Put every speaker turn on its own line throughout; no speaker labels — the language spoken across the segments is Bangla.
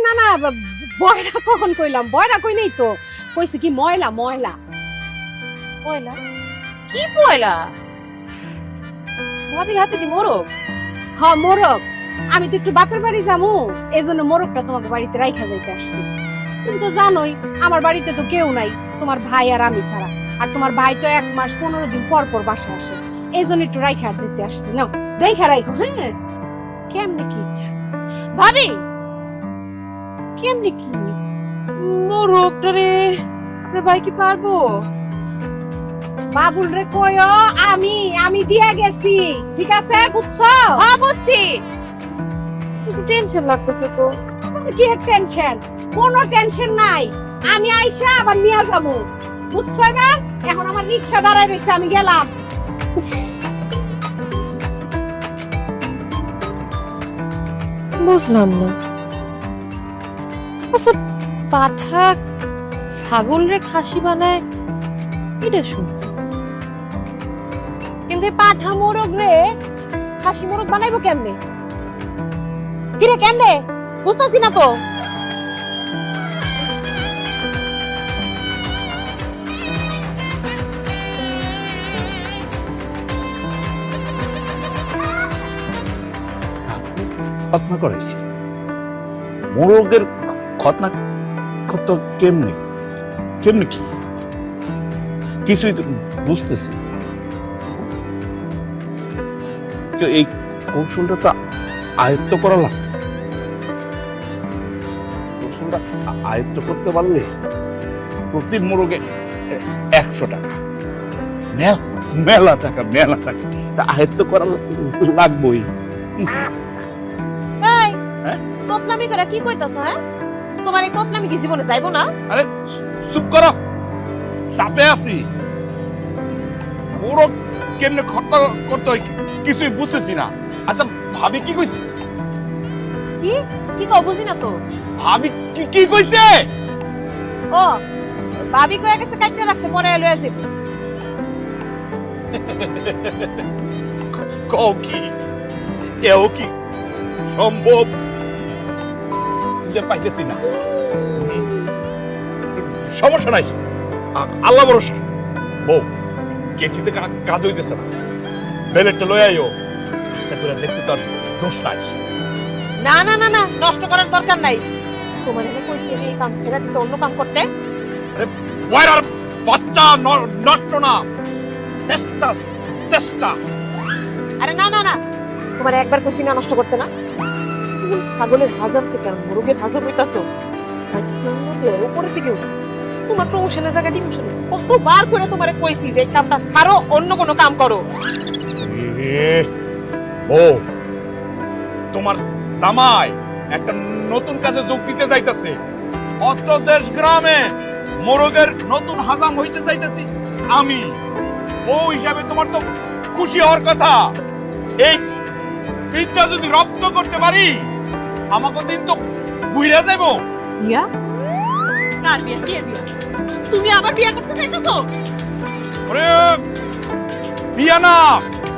না না বয়রা কখন কইলাম, বয়রা কই নাই তো, কইছে কি ময়লা ময়লা।
পয়লা? কি পয়লা? ভাবির হাতে দি মোরগ?
হ্যাঁ মোরগ, আমি তো একটু বাপের বাড়ি যামু, এজন্য মোরগটা তোমাকে বাড়িতে রাইখা যাইতে আসছি। তুমি তো জানোই আমার বাড়িতে তো কেউ নাই, তোমার ভাই আর আমি ছাড়া। আর তোমার ভাই তো 1 মাস 15 দিন পর পর বাসায় আসে, এজন্য একটু রাইখা যেতে আসছি। নাও রাইখা রাইখো। হ্যাঁ
কেমনে কি ভাবি, কেমনে কি মোরগটা রে আপনার ভাই কি পারবো?
বাবুল রে কইও আমি দিয়া গেছি, ঠিক আছে বুঝছো?
হ্যাঁ বুঝছি, একটু টেনশন লাগতেছে তো।
কি টেনশন? কোনো টেনশন নাই, আমি আইসা আবার নিয়ে যাবো, বুঝছো? এবার এখন আমার রিকশা দাঁড়ায় রইছে, আমি গেলাম।
বুঝলাম না। আচ্ছা পাঠা ছাগল রে খাসি বানায় এটা শুনছি, কিন্তু পাঠা মোরগ রে খাসি মোরগ বানাইবো কেমনে? কিরে কেমনে বুঝতাছি না তো।
খতনা করাইছি, মোরগের খতনা কত কেমনি কেমনি কি কিছুই তো বুঝতেছি না। এই কৌশলটা তো আয়ত্ত করা লাগবে। কৌশলটা আয়ত্ত করতে পারলে প্রতি মোরগে 100 টাকা, মেলা টাকা মেলা টাকা আয়ত্ত করা লাগবেই।
এই
হ্যাঁ?
তোতলামি করে কি কইতাছ? হ্যাঁ তোমার এই তোতলামি কি জীবনে যাইবো না?
আরে চুপ করো, চাপে আছি। মোরগ কেমনে খতনা করতে হয় কিছুই বুঝতেছি না। আচ্ছা ভাবি কি কইছে?
কি কি কও বুঝি না তো।
ভাবি কি কি কইছে?
ও ভাবি কইয়া গেছে কাটতে রাখতে, পরে লয়ে আসি।
কও কি এও কি সম্ভব? যে পাইতেছি না। সমস্যা নাই, আল্লাহ ভরসা। বউ কেসিতে কাজ হইতেছে না, বেলেটটা লই আইও, চেষ্টা করে দেখতে তোর দোষ নাই।
না না না না, নষ্ট করার দরকার নাই। তোমার এনে কইছি আমি এই কাম ছেড়ে দিতে অন্য কাম করতে।
আরে ওয়ার বাচ্চা নষ্ট না, চেষ্টা চেষ্টা।
আরে না না না, তোমার একবার কইছি না নষ্ট করতে না। তুমি ছাগলের হাজার থেকে মুরগের হাজার হইতাছো, আজ তুমি দেওয়ার উপরে থেকে তোমার প্রমোশনের জায়গা ডিমোশন হচ্ছে। কতবার করে তোমারে কইছি যে এই কামটা ছাড়ো, অন্য কোনো কাম করো।
ও তোমার জামাই একটা নতুন কাজে যোগ দিতে যাইতাছে, অত্র দেশ গ্রামে মোরগের নতুন হাজাম হইতে যাইতাছি আমি। ও হিসাবে তোমার তো খুশি হওয়ার কথা। এই বিদ্যা যদি রপ্ত করতে পারি আমাকে দিন তো বুইরা যাইব।
বিয়া? কার বিয়া? কে বিয়া? তুমি আবার বিয়া করতে চাইতেছো?
আরে বিয়া না,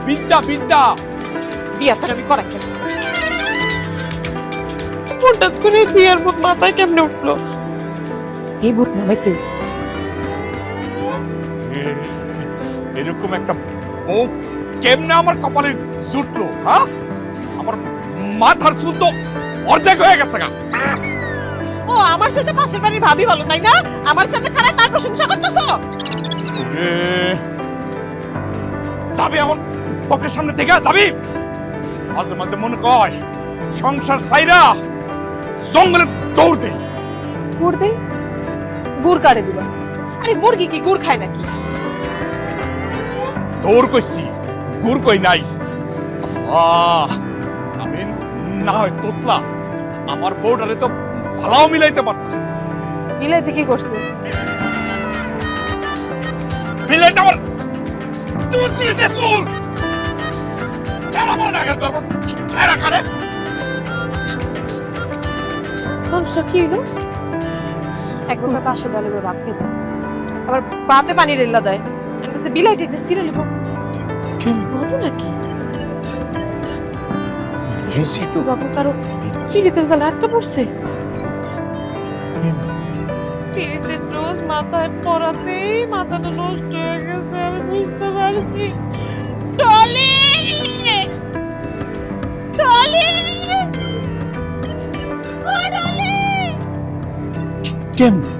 বিদ্যা বিদ্যা।
বিয়া তো আমি করাইতেছি। হঠাৎ করে বিয়ার ভূত মাথায় কেমনে উঠলো? এই ভূত নামে তুই
এরকম একটা ও কেমনে আমার কপালে জুটলো? হ্যাঁ, আমার মাথার চুল তো অর্ধেক হয়ে গেছে গা।
ও আমার সাথে পাশের বাড়ির ভাবি ভালো, তাই না? আমার সামনে খারাপ তার প্রশংসা করতেছো।
যাবি এখন পকের সামনে থেকে যাবি? মাঝে মাঝে মনে কয় সংসার সাইরা জঙ্গলে দৌড় দেই।
গুড় দেই? গুড় কাটে দিবা? আরে মুরগি কি গুড় খায় নাকি?
দৌড় কইছি, গুড় কই নাই। আমি না হয় তোতলা, আমার বউডারে তো ভালাও মিলাইতে পারতাম।
মিলাইতে কি করছে?
মিলাইতে আমার তুই দিতে তুল যারা মনে না করতে পারবো এরা কানে।
সমস্যা কি হলো? একবার পাশে ডালে রাখে না, আবার পাতে পানি রেলা দেয়, এনকাছে বিলাইতে দিয়ে সিরে লিব। ঘটনা কি? বাবু কারো চিড়িতে জালে আটকা পড়ছে? পিরিতের ডোজ মাথায় পড়াতেই মাথাটা নষ্ট হয়ে গেছে, আমি বুঝতে পারছি। টলি, টলি, ও টলি।
কেমনে